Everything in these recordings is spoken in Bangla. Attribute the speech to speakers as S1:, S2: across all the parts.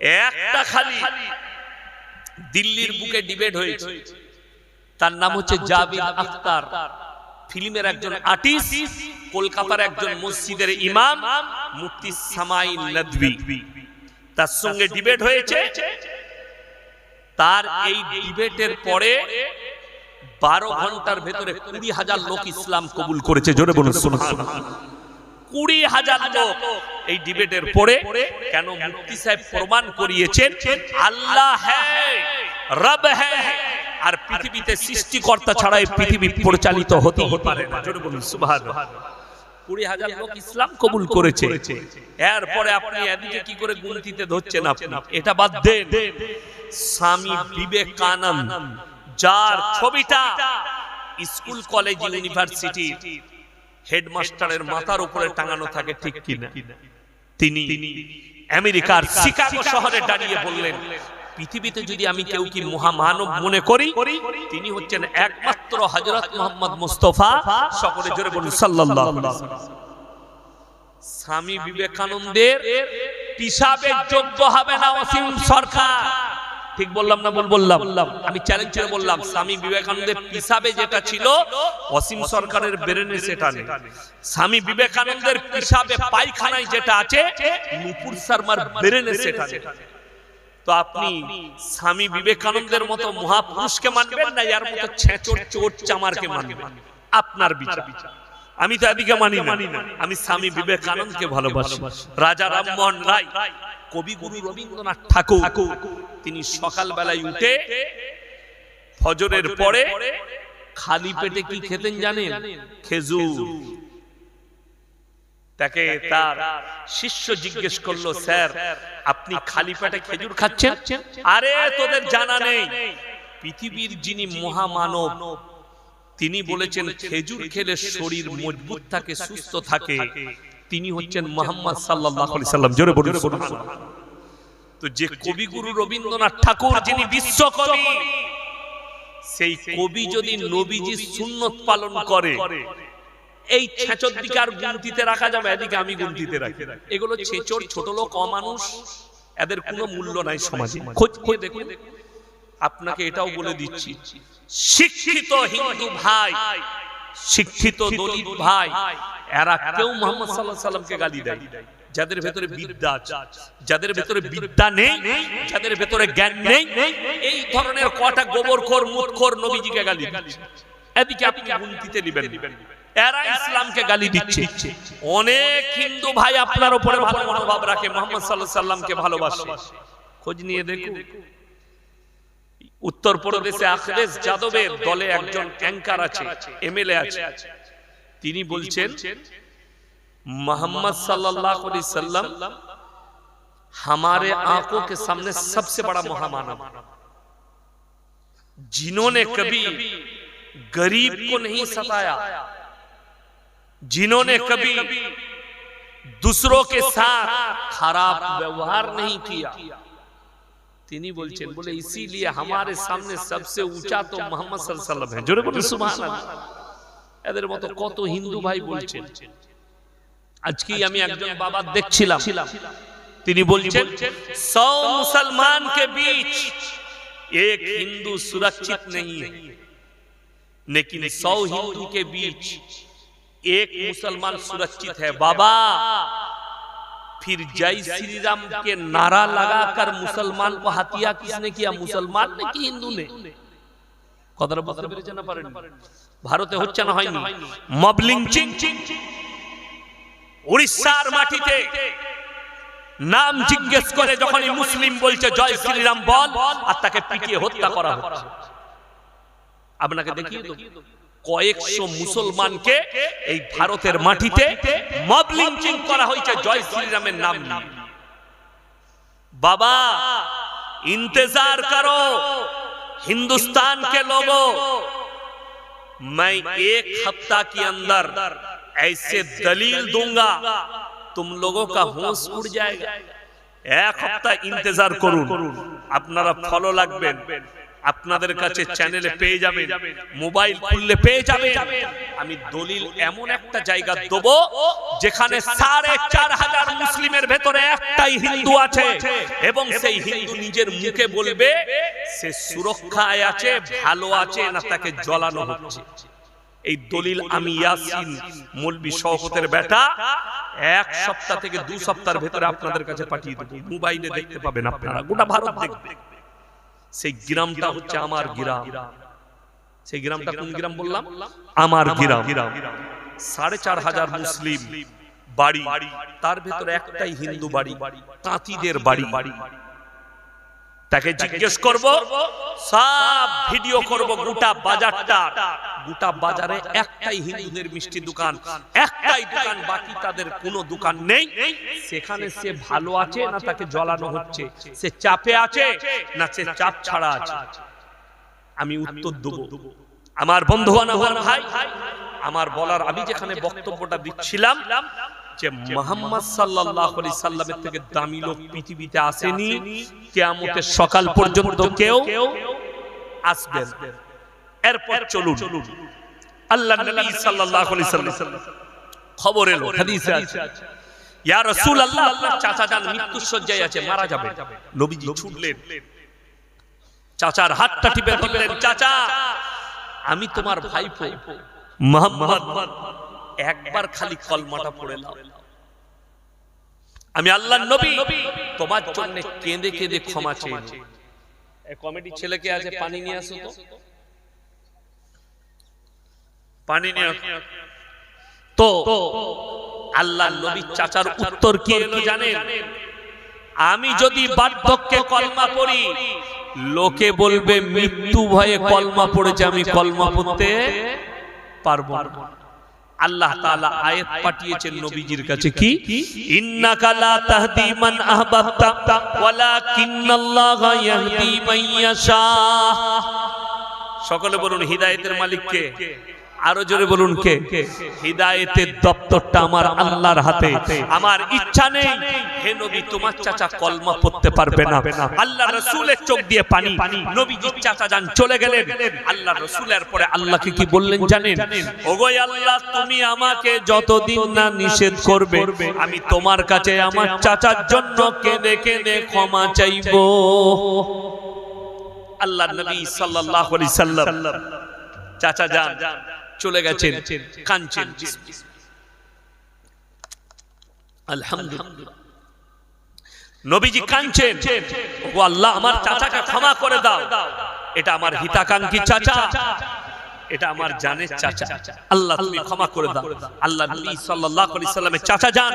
S1: একটা খালি দিল্লির বুকে ডিবেট হয়েছে, তার নাম হচ্ছে জাবির আখতার, ফিল্মের একজন আর্টিস্ট, কলকাতার একজন মসজিদের ইমাম মুফতি সামাইল নদভী, তার সঙ্গে ডিবেট হয়েছে। তার এই ডিবেটের পরে 12 ঘন্টার ভেতরে 20,000 লোক ইসলাম কবুল করেছে। জোরে বলুন সুবহানাল্লাহ। 20,000 লোক এই ডিবেটের পরে। কেন? মুফতি সাহেব প্রমাণ করিয়েছেন আল্লাহ হ্যায়, রব হ্যায়, আর পৃথিবীতে সৃষ্টিকর্তা ছাড়া এই পৃথিবী পরিচালিত হতে পারে না। জোরে বলুন সুবহানাল্লাহ। 20,000 লোক ইসলাম কবুল করেছে। এরপরে আপনি এদিকে কি করে গুনতিতে ধরছেন? আপনি এটা বাদ দেন। স্বামী বিবেকানন্দ, যার ছবিটা স্কুল কলেজ ইউনিভার্সিটি হেডমাস্টারের মাথার উপরে টাঙানো থাকে, ঠিক কিনা? তিনি আমেরিকার শিকাগো শহরে দাঁড়িয়ে বললেন, পৃথিবীতে যদি আমি কেউ কি মহামানব মনে করি, তিনি হচ্ছেন একমাত্র হযরত মুহাম্মদ মুস্তাফা। সকলে জোরে বলুন সাল্লাল্লাহু আলাইহি ওয়াসাল্লাম। স্বামী বিবেকানন্দের পিসাবের যোগ্য হবে না অসীম সরকার। ঠিক বললাম না? বললাম। আমি চ্যালেঞ্জ করে বললাম, স্বামী বিবেকানন্দের পিসাবে যেটা ছিল অসীম সরকারের ব্রেনে সেটা নেই। স্বামী বিবেকানন্দের পিসাবে পায়খানায় যেটা আছে নুপুর শর্মার ব্রেনে সেটা নেই। তো আপনি স্বামী বিবেকানন্দের মতো মহাপুরুষকে মানবেন না এর মতো ছেঁচড় চোর চামারকে মানবেন? আপনার বিচার। আমি তো এদিকে মানি না, আমি স্বামী বিবেকানন্দকে ভালোবাসি। রাজা রামমোহন রায়, কবিগুরু রবীন্দ্রনাথ ঠাকুর, তিনি সকালবেলায় উঠে ফজরের পরে খালি পেটে কি খেতেন জানেন? খেজুর। তাকে তার শিষ্য জিজ্ঞেস করলো, স্যার আপনি খালি পেটে খেজুর খাচ্ছেন? আরে তোদের জানা নেই, পৃথিবীর যিনি মহামানব তিনি বলেছেন খেজুর খেলে শরীর মজবুত থাকে, সুস্থ থাকে, তিনি হচ্ছেন মুহাম্মদ সাল্লাল্লাহু আলাইহি সাল্লাম। জোরে বলুন সুবহানাল্লাহ। তো যে কবিগুরু রবীন্দ্রনাথ ঠাকুর যিনি বিশ্বকবি, সেই কবি যদি নবীজির সুন্নত পালন করে, এই ছেঁচর দিকে আর গুনতিতে রাখা যাবে? এদিকে আমি গুনতিতে রাখি। এগুলো ছেঁচর, ছোট লোক, অমানুষ, এদের কোনো মূল্য নাই সমাজে। খোঁজ নিয়ে দেখুন। আপনাকে এটাও বলে দিচ্ছি, শিক্ষিত হিন্দু ভাই, শিক্ষিত দলিত ভাই, এরা কেউ মুহাম্মদ সাল্লাল্লাহু আলাইহি সাল্লামকে গালি দেয়। যাদের ভেতরে বিদ্যা আছে, যাদের ভেতরে বিদ্যা নেই, যাদের ভেতরে জ্ঞান নেই, এই ধরনের কটা গোবরখোর মুতখোর নবীজিকে গালি দিচ্ছে। এদিকে আপনি গুনতিতে নেবেন, এরা ইসলামকে গালি দিচ্ছে। অনেক হিন্দু ভাই আপনার উপরে ভালো মনোভাব রাখে, মুহাম্মদ সাল্লাল্লাহু আলাইহি সাল্লামকে ভালোবাসে। খোঁজ নিয়ে দেখুন। উত্তরপ্রদেশে আখলেস যাদবের দলে একজন অ্যাঙ্কার আছে, এমএলএ আছে, তিনি বলছেন मोहम्मद सल्लल्लाहु अलैहि वसल्लम हमारे आंखों के सामने सबसे बड़ा महामानव, जिन्होंने कभी गरीब को नहीं सताया, जिन्होंने कभी दूसरों के साथ खराब व्यवहार नहीं किया, তিনি বলছেন, বলে इसीलिए हमारे सामने सबसे ऊंचा तो मोहम्मद सल्लल्लाहु अलैहि वसल्लम है। জোরে বলুন সুবহানাল্লাহ। এদের মতো কত হিন্দু ভাই বলছেন। আজকে আমি একজন বাবা দেখছিলাম, তিনি বলছেন 100 मुसलमान के बीच एक हिंदू सुरक्षित नहीं है, लेकिन 100 हिंदू के बीच एक मुसलमान सुरक्षित है। बाबा फिर जय श्री राम के नारा लगाकर मुसलमान को हत्या किसने किया? मुसलमान ने कि हिंदू ने? কথাটা বুঝতে পেরেছেন না পারেন? ভারতে হচ্ছে না হয়নি মব লিঞ্চিং? উড়িষ্যার মাটিতে নাম জিজ্ঞেস করে যখনই মুসলিম বলছে জয় শ্রীরাম বল, আর তাকে পিটিয়ে হত্যা করা হচ্ছে। আপনাকে দেখিয়ে দেব কয়েকশো মুসলমানকে এই ভারতের মাটিতে মব লিঞ্চিং করা হয়েছে জয় শ্রীরামের নাম নিয়ে। बाबा इंतजार करो हिंदुस्तान के लोगों, मैं 1 हफ्ता के अंदर ऐसे दलील दूंगा तुम लोगों का होश उड़ जाएगा। 1 हफ्ता इंतजार करुन, আপনারা ফলো লাগবেন। আপনাদের কাছে চ্যানেলে পেয়ে যাবেন, মোবাইল খুললে পেয়ে যাবেন। আমি দলিল এমন একটা জায়গা দেব যেখানে ৪৫০০ মুসলিমের ভেতরে একটাই হিন্দু আছে এবং সেই হিন্দু নিজের মুখে বলবে সে সুরক্ষায় আছে, ভালো আছে, না তাকে জ্বলানো হচ্ছে। এই দলিল আমি ইয়াসিন মৌলভী শওকতের বেটা ১ সপ্তাহ থেকে ২ সপ্তাহের ভেতরে আপনাদের কাছে পাঠিয়ে দেব। মোবাইলে দেখতে পাবেন, আপনারা গোটা ভারত দেখবেন। সেই গ্রামটা হচ্ছে আমার গ্রাম। সেই গ্রামটা কোন গ্রাম বললাম? আমার গ্রাম। ৪৫০০ মুসলিম বাড়ি, তার ভেতরে একটাই হিন্দু বাড়ি, তাঁতিদের বাড়ি। তাকে জিজ্ঞেস করব, সব ভিডিও করব গোটা বাজারটা, গোটা বাজারে একটাই হিন্দুদের মিষ্টি দোকান, একটাই দোকান, বাকি তাদের কোনো দোকান নেই। সেখানে সে ভালো আছে না তাকে জ্বলানো হচ্ছে, সে চাপে আছে না সে চাপ ছাড়া আছে? আমি উত্তর দেব। আমার বন্ধুগণ, আমার ভাই, আমার বলার, আমি যেখানে বক্তব্যটা দিচ্ছিলাম যে মুহাম্মদ সাল্লাল্লাহু আলাইহি সাল্লামের থেকে দামি লোক পৃথিবীতে আসেনি, কিয়ামতের সকাল পর্যন্ত কেউ আসবেন। এরপর চলুন, আল্লাহর নবী সাল্লাল্লাহু আলাইহি সাল্লাম খবর এলো, হাদিসে আছে, ইয়া রাসূলুল্লাহ, আপনার চাচা যান মৃত্যুর শয্যায় আছে, মারা যাবে। নবীজি ছুটলেন, চাচার হাতটা টিপে ধরলেন, চাচা আমি তোমার ভাইপো মুহাম্মদ, একবার খালি কলমাটা পড়ে নাও, আমি আল্লাহর নবী, তোমার জন্য কেঁদে কেঁদে ক্ষমা চেয়ে নিই। এই কমিটি ছেলেকে আছে, পানি নিয়ে আসো তো, পানি নিয়ে আসো। তো আল্লাহর নবী চাচার উত্তর কি এলো জানেন? আমি যদি বার্ধক্যে কলমা পড়ি, লোকে বলবে মৃত্যু ভয়ে কলমা পড়েছে, আমি কলমা পড়তে পারবো না। আল্লাহ তাআলা আয়াত পাঠিয়েছেন নবীজির কাছে, কি ইন্নাকা লা তাহদি মান আহবাবতা ওয়ালাকিন্নাল্লাহা ইয়াহদি মান ইয়াশা। সকলে বলুন হিদায়াতের মালিক কে? আরো জোরে বলুন কে? হিদায়াতের দপ্তরটা আমার আল্লাহর হাতে। আমার ইচ্ছা নেই হে নবী তোমার চাচা কলমা পড়তে পারবে না। আল্লাহ রাসূলের চোখ দিয়ে পানি, নবীজির চাচা যান চলে গেলেন। আল্লাহ রাসূলের পরে আল্লাহকে কি বললেন জানেন? ওগো আল্লাহ, তুমি আমাকে যতদিন না নিষেধ করবে, আমি তোমার কাছে আমার চাচার জন্য কেঁদে কেঁদে ক্ষমা চাইবো। আল্লাহর নবী সাল্লাল্লাহু আলাইহি সাল্লাম চাচা যান চলে গেছেন, কাঁদছেন, আলহামদুলিল্লাহ। নবীজি কাঁদছেন, ও আল্লাহ আমার চাচাকে ক্ষমা করে দাও, এটা আমার হিতাকাঙ্ক্ষী চাচা, এটা আমার জানের চাচা, আল্লাহ তুমি ক্ষমা করে দাও। আল্লাহ নবী সাল্লাল্লাহু আলাইহি সাল্লামের চাচা যান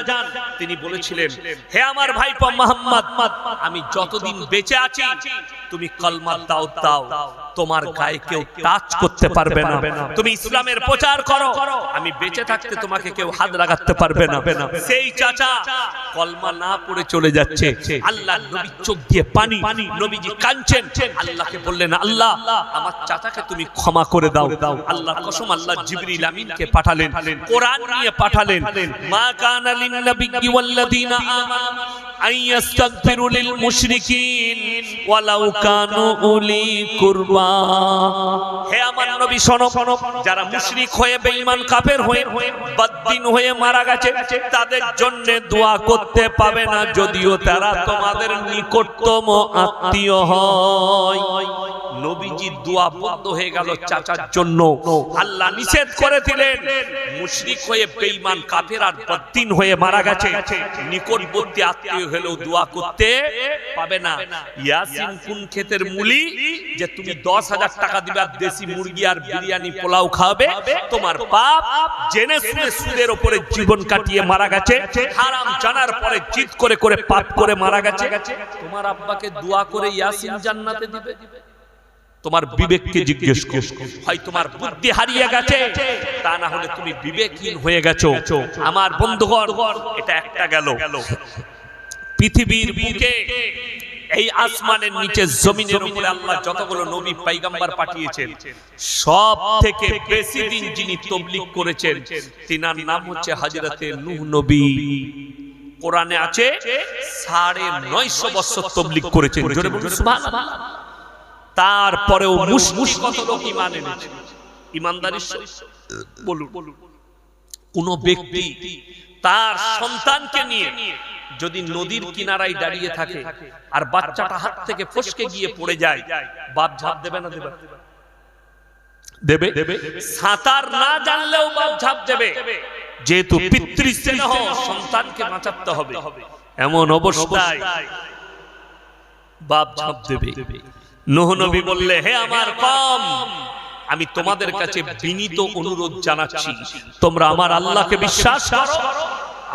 S1: তিনি বলেছিলেন, হে আমার ভাইপো মুহাম্মদ, আমি যতদিন বেঁচে আছি তুমি কলমা দাও, তোমার গায়ে কেউ টাচ করতে পারবে না, তুমি ইসলামের প্রচার করো, আমি বেঁচে থাকতে তোমাকে কেউ হাত লাগাতে পারবে না। সেই চাচা কলমা না পড়ে চলে যাচ্ছে। আল্লাহ নবী চোখ দিয়ে পানি, নবীজি কাঁদছেন, আল্লাহকে বললেন, আল্লাহ আমার চাচাকে তুমি ক্ষমা করে দাও। আল্লাহর কসম, আল্লাহ জিবরিল আমিনকে পাঠালেন, কোরআন নিয়ে পাঠালেন, মা কানা লিন নাবিয়্যি ওয়াল্লাযীনা আমানু আইয়াস্তাগফিরু লিল মুশরিকিন ওয়ালাউ কানু উলি কুরবা। হে আমার নবী শোনো, যারা মুশরিক হয়ে বেঈমান কাফের হয়ে বদ্দিন হয়ে মারা গেছে তাদের জন্য দোয়া করতে পাবে না, যদিও তারা তোমাদের নিকটতম আত্মীয় হয়। নবীজি দোয়া বন্ধ হয়ে গেল চাচার জন্য। আল্লাহ নিষেধ করে দিলেন, মুশরিক হয়ে বেঈমান কাফের আর বদ্দিন হয়ে মারা গেছে নিকটবর্তী আত্মীয় হলেও দোয়া করতে পাবে না। ইয়াসিন কোন ক্ষেতের মুলি যে তুমি 10,000 টাকা দিবে আর দেশি মুরগি আর বিরিয়ানি পোলাও খাবে? তোমার বাপ জেনে শুনে সুদের উপরে জীবন কাটিয়ে মারা গেছে, হারাম জানার পরে জিদ করে করে পাপ করে মারা গেছে, তোমার আব্বাকে দোয়া করে ইয়াসিন জান্নাতে দিবে? তোমার বিবেককে জিজ্ঞেস করো, হয় তোমার বুদ্ধি হারিয়ে গেছে, তা না হলে তুমি বিবেকহীন হয়ে গেছো। আমার বন্ধুগণ, এটা একটা গেল। পৃথিবীর বুকে এই আসমানের নিচে জমিনের উপরে আল্লাহ যতগুলো নবী পয়গম্বর পাঠিয়েছেন, সব থেকে বেশি দিন যিনি তাবলীগ করেছেন তিনার নাম হচ্ছে হযরতে নূহ নবী। কোরআনে আছে 950 বছর তাবলীগ করেছেন। জোরে বলুন সুবহানাল্লাহ। তারপরেও মুশরিক কত লোক ঈমান এনেছে। ঈমানদারির বলুন, কোন ব্যক্তি তার সন্তানকে নিয়ে যদি নদীর কিনারায় দাঁড়িয়ে থাকে আর বাচ্চাটা হাত থেকে ফসকে গিয়ে পড়ে যায়, বাপ ঝাঁপ দেবে না দেবে? দেবে। সাঁতার না জানলেও বাপ ঝাঁপ দেবে, যেহেতু পিতৃস্নেহ, সন্তানকে বাঁচাতে হবে। এমন অবস্থায় বাপ ঝাঁপ দেবে। নূহ নবী বললে, হে আমার কওম, আমি তোমাদের কাছে বিনীত অনুরোধ জানাচ্ছি, তোমরা আমার আল্লাহকে বিশ্বাস করো,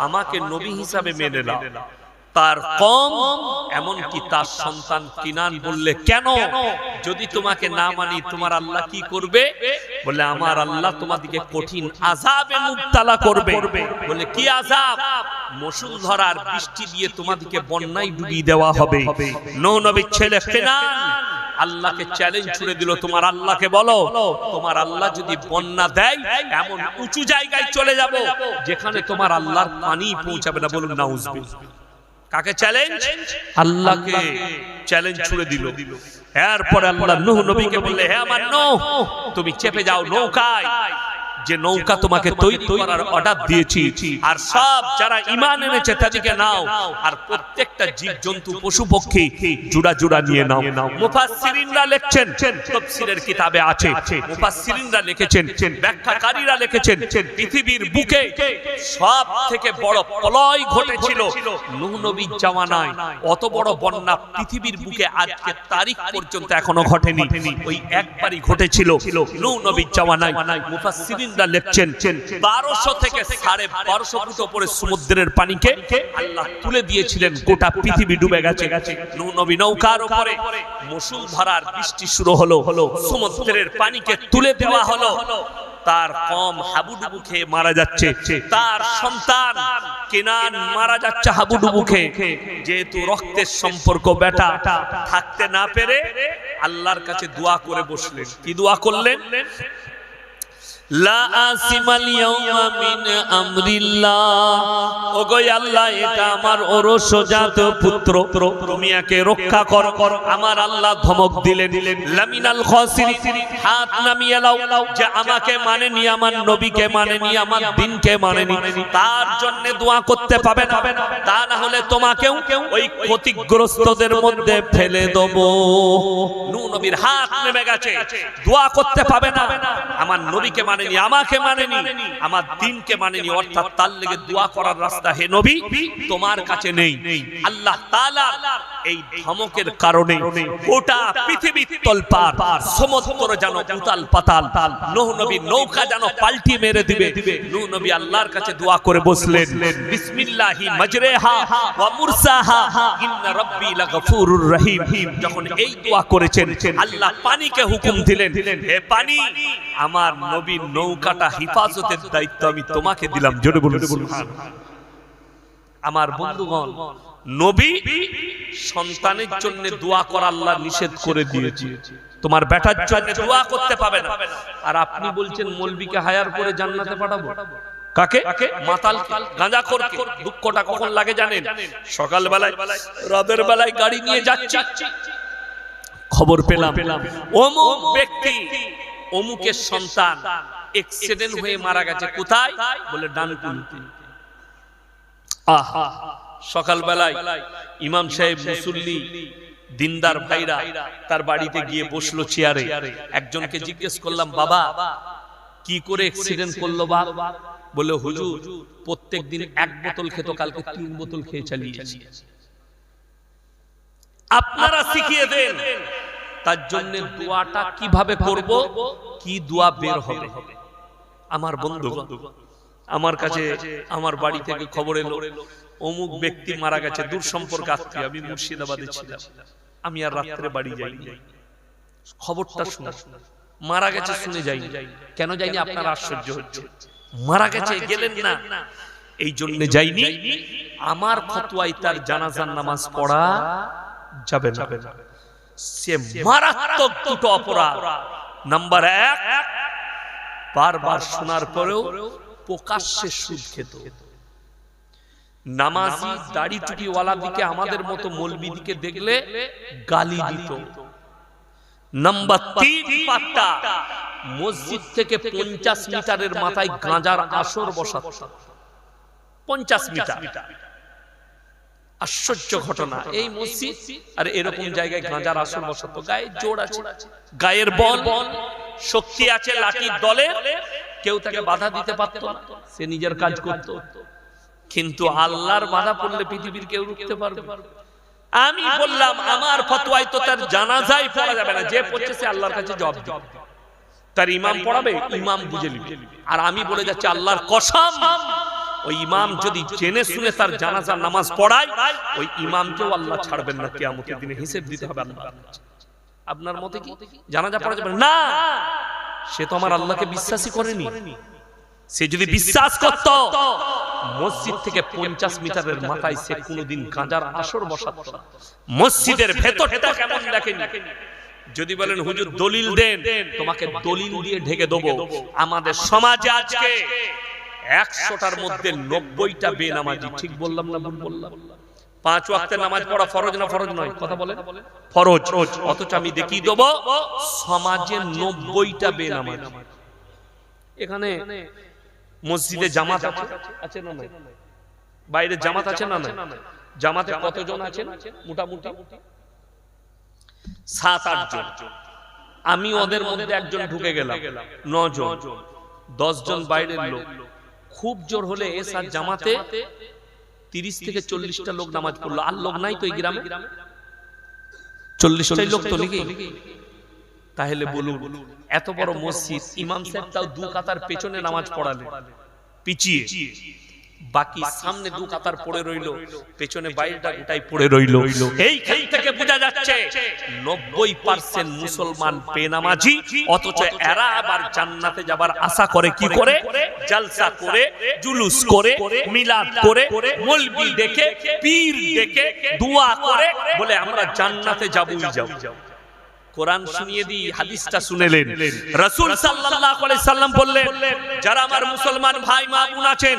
S1: আমাকে নবী হিসাবে মেনে নাও। তার কওম এমনকি তার সন্তান কিনান বললে, কেন? যদি তোমাকে না মানি তোমার আল্লাহ কি করবে? বলে, আমার আল্লাহ তোমাদেরকে কঠিন আযাবে মুবতালা করবে। বলে, কি আযাব? মুষলধারার বৃষ্টি দিয়ে তোমাদেরকে বন্যায় ডুবিয়ে দেওয়া হবে। নূহ নবীর ছেলে কিনান আল্লাহকে চ্যালেঞ্জ ছুড়ে দিল, তোমার আল্লাহকে বলো, তোমার আল্লাহ যদি বন্যা দেয় এমন উঁচু জায়গায় চলে যাব যেখানে তোমার আল্লাহর পানি পৌঁছাবে না। বলুন নাউজুবিল্লাহ। কাকে চ্যালেঞ্জ? আল্লাহকে চ্যালেঞ্জ ছুড়ে দিল। এরপরে আল্লাহ নূহ নবীকে বললে, হে আমার নূহ, তুমি চেপে যাও নৌকায়, যে নৌকা তোমাকে তৈরি করার অর্ডার দিয়েছি, আর সব যারা ঈমান এনেছে তাদেরকে নাও, আর প্রত্যেকটা জীবজন্তু পশু পক্ষী জোড়া জোড়া নিয়ে নাও। মুফাসসিরিনরা লিখছেন, তাফসীরের কিতাবে আছে, মুফাসসিরিনরা লিখেছেন, ব্যাখ্যাকারীরা লিখেছেন, পৃথিবীর বুকে সব থেকে বড় প্রলয় ঘটেছিল নূহ নবীর জামানায়। অত বড় বন্যা পৃথিবীর বুকে আজকে তারিখ পর্যন্ত এখনো ঘটেনি, ওই একবারই ঘটেছিল নূহ নবীর জামানায়। মুফাসসিরিন লিখছেন 1200 থেকে 1250 ফুট উপরে সমুদ্রের পানিকে আল্লাহ তুলে দিয়েছিলেন, গোটা পৃথিবী ডুবে গেছে। নূহ নবী নৌকার উপরে মুষলধারার বৃষ্টি শুরু হলো, সমুদ্রের পানিকে তুলে দেওয়া হলো। তার কওম হাবুডুবু খেয়ে মারা যাচ্ছে, তার সন্তান কিনান মারা যাচ্ছে হাবুডুবু খেয়ে। যেহেতু রক্তের সম্পর্ক, বেটা থাকতে না পেরে আল্লাহর কাছে দোয়া করে বসলেন। কি দোয়া করলেন? লা আসিমাল ইয়াউমা মিন আমরিল্লাহ, ওগো আল্লাহ, এটা আমার ওরসজাত পুত্র, তুমি একে রক্ষা করো। আমার আল্লাহ ধমক দিলেন, লামিনাল খাসিরিন, হাত নামিয়ে নাও, যে আমাকে মানেনি, আমার নবীকে মানেনি, আমার দ্বীনকে মানেনি, তার জন্য দোয়া করতে পাবে না, তা না হলে তোমাকেও ওই ক্ষতিগ্রস্তদের মধ্যে ফেলে দেব। নূহ নবীর হাত নেমে গেছে, দোয়া করতে পাবে না, আমার নবীকে মানেনি, আমাকে মানেনি, আমার দ্বীনকে মানেনি, অর্থাৎ তার লেগে দোয়া করার রাস্তা হে নবী তোমার কাছে নেই। আল্লাহ তাআলা এই ধমকের কারণে গোটা পৃথিবীর তলপার, সমুদ্র যেন উতাল পাতাল, নূহ নবীর নৌকা যেন পাল্টি মেরে দিবে। নূহ নবী আল্লাহর কাছে দোয়া করে বসলেন, বিসমিল্লাহি মাজরাহা ওয়া মুরসাহা ইন্না রাব্বি লাগফুরুর রহিম। যখন এই দোয়া করেছেন, আল্লাহ পানিকে হুকুম দিলেন, হে পানি, আমার নবীর নৌকাটা হিফাজতের দায়িত্ব আমি তোমাকে দিলাম। জোরে বলুন সুবহানাল্লাহ। আমার বন্ধুগণ, নবী সন্তানের জন্য দোয়া করা আল্লাহ নিষেধ করে দিয়েছে, তোমার বেটার জন্য দোয়া করতে পাবে না। আর আপনি বলছেন মৌলবীকে হায়ার করে জান্নাতে পাঠাবো। কাকে? মাতাল গাঁজাখোরকে। দুঃখটা কখন লাগে জানেন? সকাল বেলায়, রাতের বেলায় গাড়ি নিয়ে যাচ্ছি, খবর পেলাম অমুক ব্যক্তি, অমুকের সন্তান অ্যাক্সিডেন্ট হয়ে মারা গেছে। কোথায়? বলে ডানকুনিতে। আহা, সকাল বেলায় ইমাম সাহেব, মুসল্লি, দিনদার ভাইরা তার বাড়িতে গিয়ে বসলো চেয়ারে। একজনকে জিজ্ঞেস করলাম, বাবা কি করে অ্যাক্সিডেন্ট করলো বাপ? বলে, হুজুর প্রত্যেকদিন 1 বোতল খেত, কালকে 3 বোতল খেয়ে চালিয়েছি। আপনারা শিখিয়ে দেন তার জন্য দোয়াটা কিভাবে করব, কি দোয়া বের হবে। আমার বন্ধু, আমার কাছে আমার বাড়ি থেকে খবর এলো অমুক ব্যক্তি মারা গেছে, দূর সম্পর্ক আত্মীয়। আমি মুর্শিদাবাদে ছিলাম, আমি আর রাত্রে বাড়ি যাইনি। খবরটা শুনে মারা গেছে শুনে যাইনি। কেন যাইনি আপনার আশ্চর্য হচ্ছে? মারা গেছে গেলেন না, এই জন্য যাইনি, আমার ফতোয়ায় তার জানাজার নামাজ পড়া যাবে না। সে মারাত্মক দুটো অপরাধ। নাম্বার 1, বারবার শোনার পরেও প্রকাশ্যে সুদ খেত। নামাজি দাড়ি টুপিওয়ালা দিকে, আমাদের মতো মৌলবি দিকে দেখলে গালি দিত। নাম্বার 3 পাট্টা, মসজিদ থেকে 50 মিটারের মাথায় গাঁজার আসর বসাতো। 50 মিটার। আশ্চর্য ঘটনা, এই মসজিদ আর এরকম জায়গায় গাঁজার আসর বসাতো। গায়ে জোর আছে, গায়ের বল শক্তি আছে, লাঠির দলে কেউ তাকে বাধা দিতে পারতো না, সে নিজের কাজ করত। কিন্তু আল্লাহর বাধা পড়লে পৃথিবীর কেউ রুখতে পারবে? আমি বললাম আমার ফতোয়ায় তো তার জানাজাই পড়া যাবে না, যে পড়ছে সে আল্লাহর কাছে জবাব দিবে। তার ইমাম পড়াবে, ইমাম বুঝে নিবে। আর আমি বলে যাচ্ছি আল্লাহর কসম, ওই ইমাম যদি জেনে শুনে তার জানাজার নামাজ পড়ায়, ওই ইমামকেও আল্লাহ ছাড়বেন না, কিয়ামতের দিনে হিসাব দিতে হবে আল্লাহ। আপনার মতে কি জানাজা পড়া যাবে না? সে তো আমার আল্লাহকে বিশ্বাসই করেনি। সে যদি বিশ্বাস করত, মসজিদ থেকে 50 মিটারের মাথায় সে কোনোদিন গাঁজার আসর বসাতো না। মসজিদের ভেতরটা কেমন দেখেন। যদি বলেন হুজুর দলিল দেন, তোমাকে দলিল দিয়ে ঢেকে দেবো। আমাদের সমাজে আজকে 100টার মধ্যে 90টা বেনামাজি। ঠিক বললাম না ভুল বললাম? 5 ওয়াক্তের নামাজ পড়া ফরজ না ফরজ নয়? কথা বলেন ফরজ। অথচ আমি দেখিয়ে দেবো সমাজে 90টা বেনামাজি। এখানে মসজিদে জামাত আছে না নাই? বাইরে জামাত আছে না নাই? জামাতে কতজন আছেন? মোটামুটি 7-8 জন। আমি ওদের মধ্যে একজন ঢুকে গেলাম, 9 জন, 10 জন বাইরের লোক। খুব জোর হলে এসার জামাতে 30 থেকে 40টা লোক নামাজ পড়লো। আর লোক নাই তো এই গ্রামে? 40টাই লোক তো নাকি? তাহলে বলুন, এত বড় মসজিদ, ইমাম সাহেব তাও 2 কাতার পেছনে নামাজ পড়ালে পিছিয়ে, বাকি সামনে 2 কাতার পড়ে রইল, পেছনে বাইরেটা গোটাই পড়ে রইল। এইখান থেকে বোঝা যাচ্ছে 90% মুসলমান বেনামাজি। অথচ এরা আবার জান্নাতে যাবার আশা করে কি করে? জলসা করে, জুলুস করে, মিলাদ করে, মৌলবি ডেকে, পীর ডেকে, দোয়া করে, বলে আমরা জান্নাতে যাবই যাব। কোরআন শুনিয়ে দিই, হাদিসটা শুনেলেন। রাসূল সাল্লাল্লাহু আলাইহি সাল্লাম বললেন, যারা আমার মুসলমান ভাই মা বোন আছেন,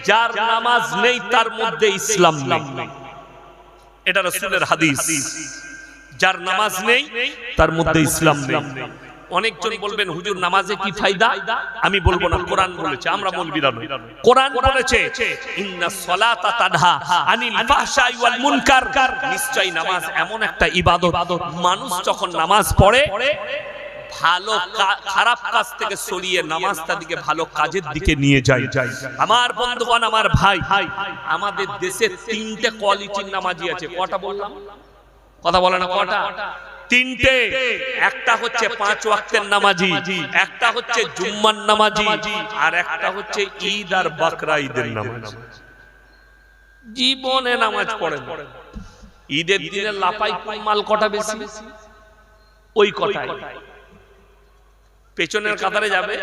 S1: যার নামাজ নেই তার মধ্যে ইসলাম নেই। এটা রাসূলের হাদিস। যার নামাজ নেই তার মধ্যে ইসলাম নেই। অনেকজন বলবেন হুজুর নামাজে কি ফায়দা? আমি বলবো না, কোরআন বলেছে, আমরা মৌলবীরা নই। কোরআন বলেছে ইন্নাস সালাতা তানহা আনিল ফাহশাই ওয়াল মুনকার। নিশ্চয়ই নামাজ এমন একটা ইবাদত, মানুষ যখন নামাজ পড়ে ভালো খারাপ কাজ থেকে সরিয়ে নামাজটা দিকে ভালো কাজের দিকে নিয়ে যায়। আমার বন্ধুগণ, আমার ভাই, আমাদের দেশে 3টে কোয়ালিটির নামাজি আছে। কটা বললাম? কথা বলে না কটা? 3টে। একটা হচ্ছে 5 ওয়াক্তের নামাজি, একটা হচ্ছে জুম্মার নামাজি, আর একটা হচ্ছে ঈদ আর বকরা ঈদের নামাজ। জীবনে নামাজ পড়ে না। ঈদের দিনে লাপাই মাল কটা বেশি? ওই কথাই। পেছনের কাতারে যাবে,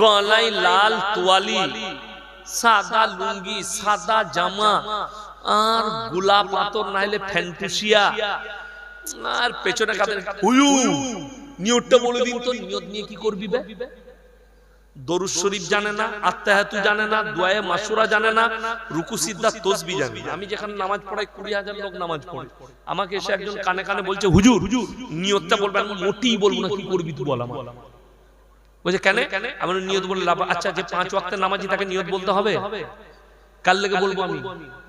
S1: গলায় লাল তোয়ালি, সাদা লুঙ্গি, সাদা জামা, আর গোলাপ পাথর নাইলে ফ্যান্টুসিয়া, আর পেছনে কাদের হুয়ু। নিয়তটা বলে দিন তো, নিয়ত নিয়ে কি করবি বে? দরুদ শরীফ জানে না, আত্তাহিয়াতু জানে না, দুআয়ে মাসুরা জানে না, রুকু সিজদা তাসবিহ জানে না। আমি যেখানে নামাজ পড়াই 20,000 লোক নামাজ পড়ে, আমাকে এসে একজন কানে কানে বলছে হুজুর নিয়তটা বলবেন। আমি মোটেই বলবো না, কি করবি তুই বল আমার। বলছে কেন? আমি নিয়ত বলে লাভ। আচ্ছা, যে 5 ওয়াক্তের নামাজি তাকে নিয়ত বলতে হবে? কার লেগে বলবো আমি?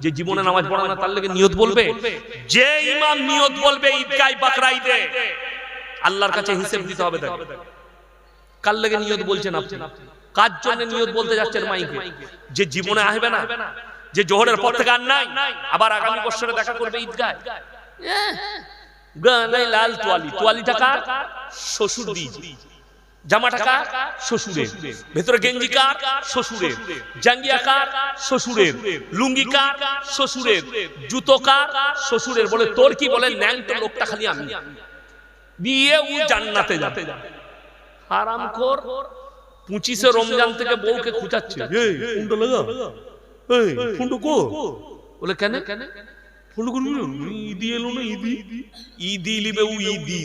S1: যে জীবনে নামাজ পড়া না তার লেগে নিয়ত বলবে? যে ইমাম নিয়ত বলবে ঈদগাহ বকরা ঈদে, আল্লাহর কাছে হিসাব দিতে হবে। তাকে কার লেগে নিয়ত বলছেন আপনি? কার জন্য নিয়ত বলতে যাচ্ছেন মাইকে? যে জীবনে আসবে না, যে জোহরের পর থেকে আর নাই, আবার আগামী বছরে দেখা করবে ঈদগাহ। গায়ে লাল তোয়ালি, তোয়ালিটা কার? শ্বশুর দিয়েছে। জামাটা কার? শ্বশুরের। ভেতরে গেঞ্জি কার? শ্বশুরের। জাঙ্গিয়া কার? শ্বশুরের। লুঙ্গি কার? শ্বশুরের। জুতো কার? শ্বশুরের। বলে তোর কি? বলে ন্যাংটো লোকটা খালি আমি। বিয়ে ও জান্নাতে যাবে। হারামখোর 25 রমজান থেকে বউকে খুঁচাচ্ছে, এই ফুন্ডো লাগা, এই ফুন্ডো কো? বলে কেন? ফুন্ডো করবি না? ঈদি এলো না, ঈদি ঈদি লিবে ও ঈদি।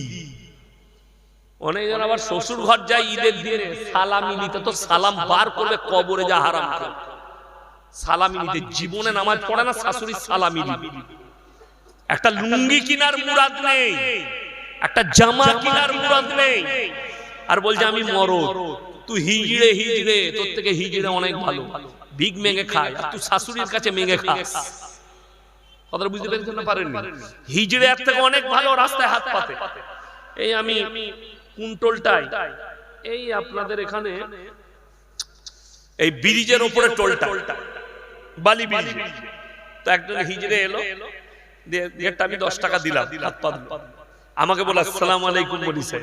S1: অনেকজন আবার শ্বশুর ঘর যায় ঈদের দিনে সালামি নিতে, তো সালাম বার করবে কবরে যা হারাম। সালামি নিতে জীবনে নামাজ পড়ে না, শাশুড়ি সালামি নিবে। একটা লুঙ্গি কিনার মুরাদ নেই, একটা জামা কেনার মুরাদ নেই, আর বলছে আমি মরদ, তুই হিজড়ে হিজড়ে, তোর থেকে হিজড়ে অনেক ভালো, ভিক মেঙে খায়, আর তুই শাশুড়ির কাছে মেঙে খাস। কথাটা বুঝতে পেরেছেন না পারেননি? হিজড়ে এর থেকে অনেক ভালো, রাস্তায় হাত পাতে। এই আমি কুন্টলটাই, এই আপনাদের এখানে এই ব্রিজের উপরে টোলটা, বালি ব্রিজ, তো একজন হিজড়ে এলো, গেটটা আমি 10 টাকা দিলাম, হাত পা দিলাম, আমাকে বলে আসসালামু আলাইকুম বলিছে,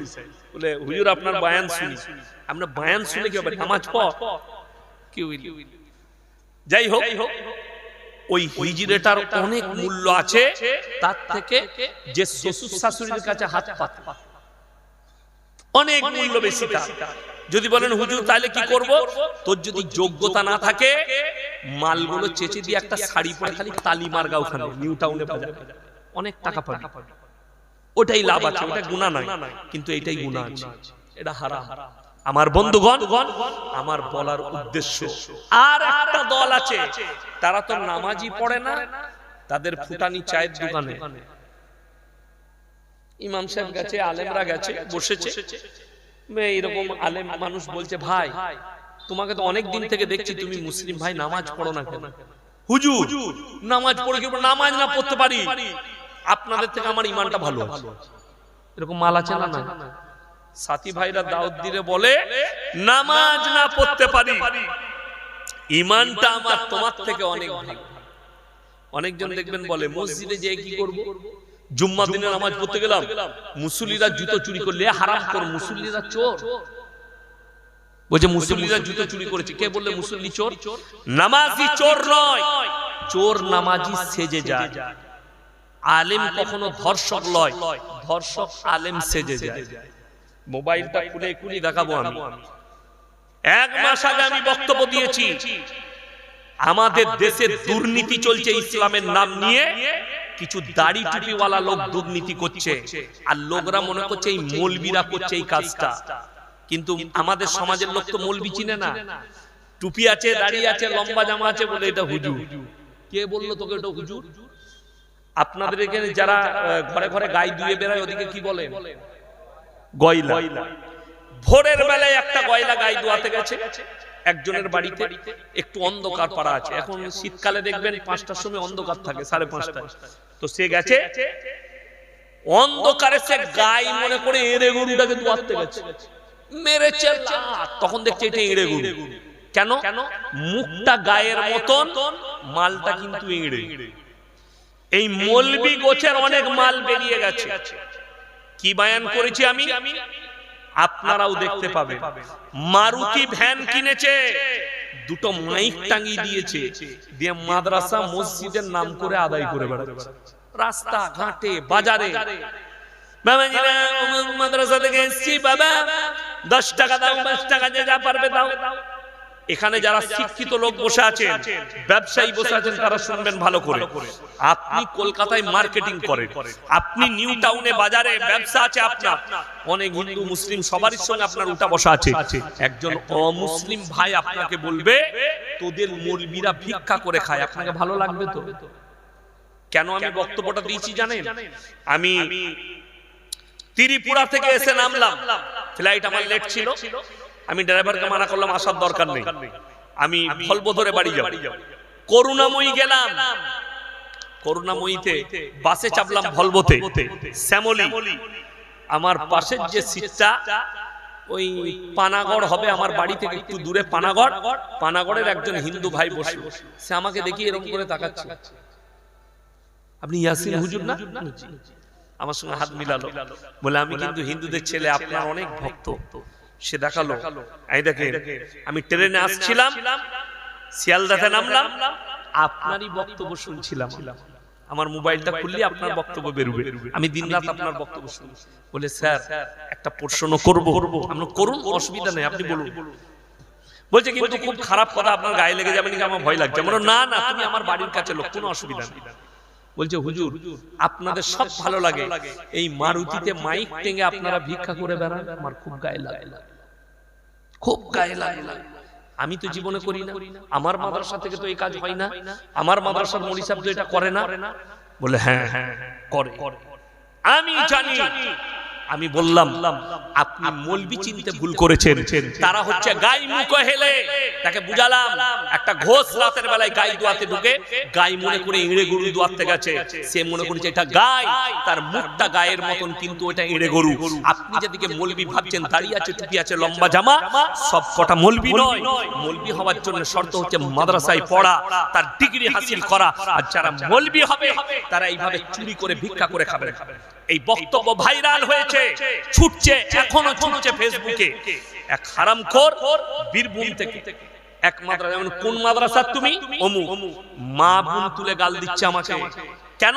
S1: বলে হুজুর আপনার বয়ান শুনি। আমরা বয়ান শুনে কি হবে, নামাজ পড় কি হইল? যাই হোক, ওই হিজড়েটার অনেক মূল্য আছে তার থেকে যে শ্বশুর শাশুড়ির কাছে হাত পাতে, অনেক মূল্য বেশি তার। যদি বলেন হুজুর তাহলে কি করব, তোর যদি যোগ্যতা না থাকে মালগুলো চেচে দিয়ে একটা শাড়ি পরে খালি তালি মারগা ওখানে নিউ টাউনে বাজার, অনেক টাকা পাবি, ওটাই লাভ আছে, ওটা গুনাহ নয়, কিন্তু এটাই গুনাহ আছে, এটা হারাম। আমার বন্ধুগণ, আমার বলার উদ্দেশ্য, আর একটা দল আছে তারা তো নামাজই পড়ে না, তাদের ফুটানি চায়ের দোকানে ইমাম সাহেব গেছে, আলেমরা গেছে, বসেছে, এইরকম আলেম মানুষ বলছে ভাই তোমাকে তো অনেক দিন থেকে দেখছি তুমি মুসলিম ভাই, নামাজ পড়ো না কেন? হুজুর নামাজ পড়ে কি নামাজ না পড়তে পারি, আপনাদের থেকে আমার ঈমানটা ভালো আছে, এরকম মাল আছে না? না, সাথী ভাইরা দাওয়াত দিলে বলে নামাজ না পড়তে পারি, ঈমানটা আমার তোমার থেকে অনেক ভালো। অনেকজন দেখবেন বলে মসজিদে যেয়ে কি করব, জুম্মা দিনে নামাজ পড়তে গেলাম, মুসল্লিরা জুতো চুরি করলে হারাম কর, মুসল্লিরা চোর। বলছে মুসল্লিরা জুতো চুরি করেছে, কে বললে মুসল্লি চোর? নামাজি চোর নয়, চোর নামাজি সেজে যায়। আলেম কখনো ধর্ষক নয়, ধর্ষক আলেম সেজে যায়। মোবাইলটা খুলে খুলে দেখাবো আমি। 1 মাস আগে আমি বক্তব্য দিয়েছি, আমাদের দেশে দুর্নীতি চলছে ইসলামের নাম নিয়ে, কিছু দাড়ি টুপিওয়ালা লোক দুর্নীতি করছে, আর লোকরা মনে করছে এই মৌলবীরা করছে এই কাজটা, কিন্তু আমাদের সমাজের লোক তো মৌলবী চিনে না, টুপি আছে, দাড়ি আছে, লম্বা জামা আছে বলে এটা হুজুর। কে বললো তোকে এটা হুজুর? আপনাদের এখানে যারা ঘরে ঘরে গায়ে ধুয়ে বেড়ায় ওদিকে কি বলে? গয়লা। ভোরের বেলায় একটা গয়লা গায়ে ধোয়াতে গেছে একজনের বাড়িতে, একটু অন্ধকার পাড়া আছে, এখন শীতকালে দেখবেন 5টার সময় অন্ধকার থাকে, 5:30টায়, তো সে গেছে অন্ধকারে, সে গায়ে মনে করে এড়ে গরুটাকে ধোয়াতে গেছে, মেরেছে লাত, তখন দেখছে এটা এড়ে গরু। কেন? মুখটা গায়ের মতন, মালটা কিন্তু এড়ে। এই মৌলবি গোছের অনেক মাল বেরিয়ে গেছে। কি বয়ান করেছি আমি, আপনারাও দেখতে পাবেন। মারুতি ভ্যান কিনেছে, 2টো মাইক টাঙিয়ে দিয়েছে, দিয়ে মাদ্রাসা মসজিদের নাম করে আদায় করে বেড়াচ্ছে, রাস্তা ঘাটে বাজারে। বাবাজিরা মাদ্রাসা থেকে এসেছি, বাবা 10 টাকা দাও, 5 টাকা যা পারবে দাও। এখানে যারা শিক্ষিত লোক বসে আছেন, ব্যবসায়ী বসে আছেন, তারা শুনবেন ভালো করে। আপনি কলকাতায় মার্কেটিং করেন, আপনি নিউ টাউনে বাজারে ব্যবসা আছে আপনার, অনেক হিন্দু মুসলিম সবারই সঙ্গে আপনার উঠা বসা আছে। একজন অমুসলিম ভাই আপনাকে বলবে তোদের মৌলবীরা ভিক্ষা করে খায়, আপনাকে ভালো লাগবে তো? কেন আমি বক্তব্যটা দিয়েছি জানেন? আমি ত্রিপুরা থেকে এসে নামলাম, ফ্লাইট আমার লেট ছিল, আমি ড্রাইভারকে মানা করলাম আসার দরকার নেই, আমি ভলভো ধরে বাড়ি যাব। করুণাময়ী গেলাম, করুণাময়ীতে বাসে চাপলাম, ভলভোতে শ্যামলী, আমার পাশের যে সিটটা ওই পানাগড় হবে আমার বাড়ি থেকে একটু দূরে, পানাগড়, পানাগড়ের একজন হিন্দু ভাই বসে, সে আমাকে দেখি এরকম করে তাকাচ্ছে, আপনি ইয়াসিন হুজুর না? আমার সঙ্গে হাত মিলালো, বলে আমি কিন্তু হিন্দুদের ছেলে, আপনার অনেক ভক্ত। সে দেখালো, এই দেখেন আমি ট্রেনে আসছিলাম, শিয়ালদাতে নামলাম, আপনারই বক্তব্য শুনছিলাম, আমার মোবাইলটা খুললে আপনার বক্তব্য বেরোবে, আমি দিনরাত আপনার বক্তব্য শুনি। বলে স্যার একটা প্রশ্ন করব? আপনি করুন, অসুবিধা নেই, আপনি বলুন। বলছে কিন্তু খুব খারাপ কথা, আপনার গায়ে লেগে যাবে নাকি, আমার ভয় লাগছে। বলো না না, তুমি আমার বাড়ির কাছে লোক, কোনো অসুবিধা নেই। বলছে হুজুর আপনাদের সব ভালো লাগে, এই মারুতিতে মাইক টেঙ্গে আপনারা ভিক্ষা করে বেড়ান, আমার খুব গায়ে লাগে, খুব গায়ে লাগে। আমি তো জীবনে করি না, আমার মাদ্রাসা থেকে তো এই কাজ হয় না, আমার মাদ্রাসার মৌলী সাহেব তো এটা করে না। বলে হ্যাঁ হ্যাঁ করে। আমি জানি আমি বললাম আপনি মৌলবি চিনতে ভুল করেছেন, তারা হচ্ছে গাই মুখ হেলে। তাকে বুঝালাম একটা ঘোষ রাতের বেলায় গাই দোয়াতে ঢুকে, গাই মনে করে ইঁড়ে গরু দোয়াতে গেছে, সে মনে করেছে এটা গাই, তার মুখটা গায়ের মতন কিন্তু ওটা ইঁড়ে গরু। আপনি যেদিকে মৌলবি ভাবছেন, দাঁড়িয়ে আছে, টুপি আছে, লম্বা জামা, সব কটা মৌলবি নয়। মৌলবি হওয়ার জন্য শর্ত হচ্ছে মাদ্রাসায় পড়া, তার ডিগ্রি হাসিল করা। আর যারা মৌলবি হবে তারা এইভাবে চুরি করে ভিক্ষা করে খাবে। এই বক্তব্য ভাইরাল হয়েছে, ছুটছে, এখনো ছুটছে ফেসবুকে। এক হারামখোর বীরভূম থেকে এক মাদ্রাসা, কোন মাদ্রাসা তুমি? অমুক। মা বোন তুলে গাল দিচ্ছে আমাকে। কেন?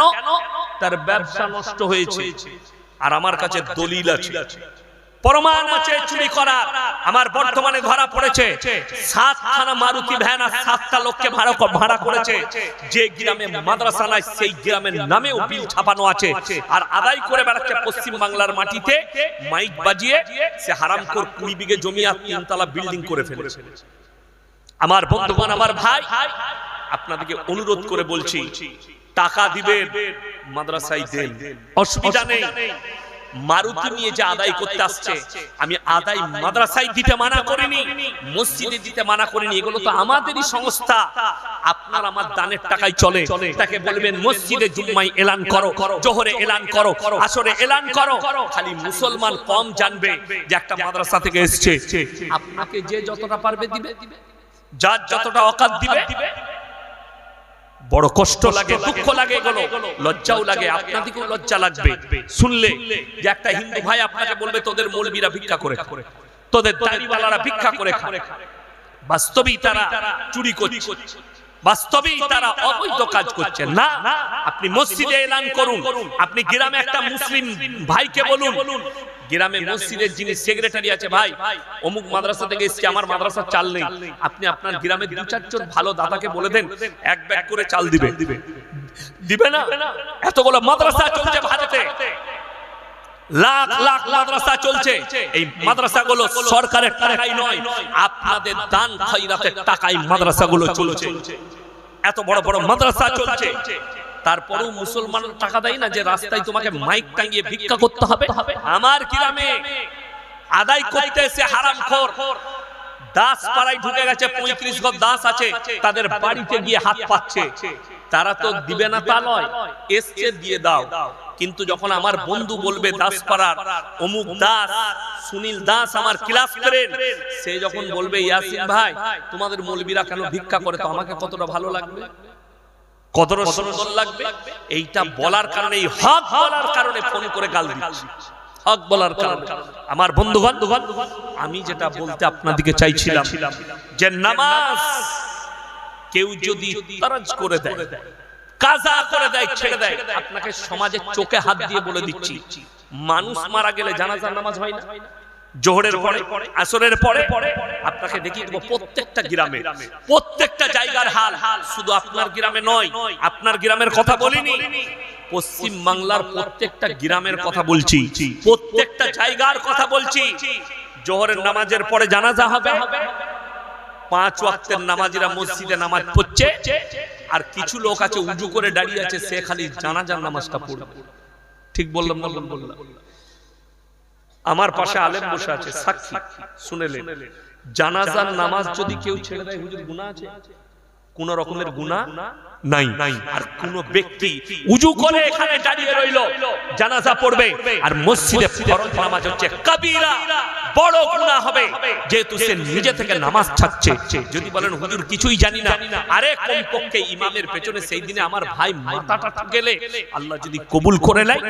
S1: তার ব্যবসা নষ্ট হয়েছে। আর আমার কাছে দলিল আছে, প্রমাণ আছে চুরি করার। আমার বর্তমানে ধরা পড়েছে 7খানা মারুতি ভ্যান আর 7টা লোককে ভাড়া করেছে। যে গ্রামে মাদ্রাসা নাই সেই গ্রামের নামেও বিল ছাপানো আছে। আর আদায় করে বেড়াচ্ছে পশ্চিম বাংলার মাটিতে মাইক বাজিয়ে। সে হারামখোর 20 বিঘে জমি আর 3তলা বিল্ডিং করে ফেলেছে। আমার বন্ধুগণ, আমার ভাই, আপনাদেরকে অনুরোধ করে বলছি, টাকা দিবেন, মাদ্রাসায় দেন, অসুবিধা নেই। মারুতি নিয়ে যে আদায় করতে আসছে, আমি আদায় মাদ্রাসায় দিতে মানা করিনি, মসজিদে দিতে মানা করিনি। এগুলো তো আমাদেরই সংস্থা, আপনার আমার দানের টাকায় চলে। তাকে বলবেন মসজিদে জুম্মায় এলান করো, জোহরে এলান করো, আসরে এলান করো। খালি মুসলমান কম জানবে যে একটা মাদ্রাসা থেকে এসেছে। আপনাকে যে যতটা পারবে দিবে, যার যতটা অকাত দিবে। বড় কষ্ট লাগে, দুঃখ লাগে, এগুলো লজ্জাও লাগে, আপনাদেরকেও লজ্জা লাগবে শুনলে যে একটা হিন্দু ভাই আপনাকে বলবে তোদের মৌলবীরা ভিক্ষা করে খায়, তোদের দাড়িওয়ালারা ভিক্ষা করে খায়। বাস্তবেই তারা চুরি করছে, বাস্তবেই তারা অবৈধ কাজ করছে। না, আপনি মসজিদে এলান করুন, আপনি গ্রামে একটা মুসলিম ভাইকে বলুন, গ্রামে মসজিদের যিনি সেক্রেটারি আছে, ভাই অমুক মাদ্রাসা থেকে এসেছে, আমার মাদ্রাসার চাল নেই, আপনি আপনার গ্রামের 2-4 জন ভালো দাদাকে বলে দেন, এক ব্যাগ করে চাল দিবে। দিবে না? এতগুলো মাদ্রাসা চলছে ভারতে, লাখ লাখ মাদ্রাসা চলছে। এই মাদ্রাসাগুলো সরকারের টাকায় নয়, আপনাদের দান খয়রাতের টাকায় মাদ্রাসাগুলো চলছে। এত বড় বড় মাদ্রাসা চলছে, তারপরেও মুসলমান টাকা দেয় না যে রাস্তায় তোমাকে মাইক টাঙিয়ে ভিক্ষা করতে হবে। আমার গ্রামে আদায় করতে এসে হারামখোর দাস পাড়ায় ঢুকে গেছে, 35 ঘর দাস আছে, তাদের বাড়িতে গিয়ে হাত পাচ্ছে। তারা তো দিবে না তা নয়, এসছে দিয়ে দাও। কিন্তু যখন আমার বন্ধু বলবে দাসপাড়ার অমুক দাস, সুনীল দাস আমার ক্লাস ফ্রেন্ড, সে যখন বলবে ইয়াসিন ভাই তোমাদের মৌলবীরা কেন ভিক্ষা করে, তো আমাকে কতটা ভালো লাগবে, কতটা সুন্দর লাগবে। এইটা বলার কারণে, এই হক বলার কারণে ফোন করে গাল দিচ্ছি, হক বলার কারণে। আমার বন্ধুগণ, আমি যেটা বলতে আপনাদেরকে চাইছিলাম যে নামাজ কেউ যদি ফরজ করে দেয়, কাজা করে দেয়, ছেড়ে দেয়, আপনাকে সমাজে চোখে হাত দিয়ে বলে দিচ্ছি, মানুষ মারা গেলে জানাজার নামাজ হয় না? জোহরের পরে, আসরের পরে, আপনাকে দেখিয়ে দেবো প্রত্যেকটা গ্রামে, প্রত্যেকটা জায়গার হাল। শুধু আপনার গ্রামে নয়, আপনার গ্রামের কথা বলিনি, পশ্চিম বাংলার প্রত্যেকটা গ্রামের কথা বলছি, প্রত্যেকটা জায়গার কথা বলছি। জোহরের নামাজের পরে জানাজা হবে, 5 ওয়াক্তের নামাজিরা মসজিদে নামাজ পড়ছে, আর কিছু লোক আছে উজু করে দাঁড়িয়ে আছে, সে খালি জানাজার নামাজটা পড়বে। ঠিক বললাম না? বললাম। আমার পাশে আলেম বসে আছে, সাক্ষী, শুনেলেন। জানাজার নামাজ যদি কেউ ছেড়ে দেয়, হুজুর গুনাহ আছে? কোন রকমের গুনাহ নাই। আর কোন ব্যক্তি উজু করে এখানে দাঁড়িয়ে রইল, জানাজা পড়বে, আর মসজিদে ফরজ নামাজ হচ্ছে কবিরা, বড় গুনাহ হবে, যেহেতু সে নিজে থেকে নামাজ ছাড়ছে। যদি বলেন হুজুর কিছুই জানি না, আরে কমপক্ষে ইমামের পেছনে সেই দিনে আমার ভাই মাথাটা গেলে আল্লাহ যদি কবুল করে নেয়,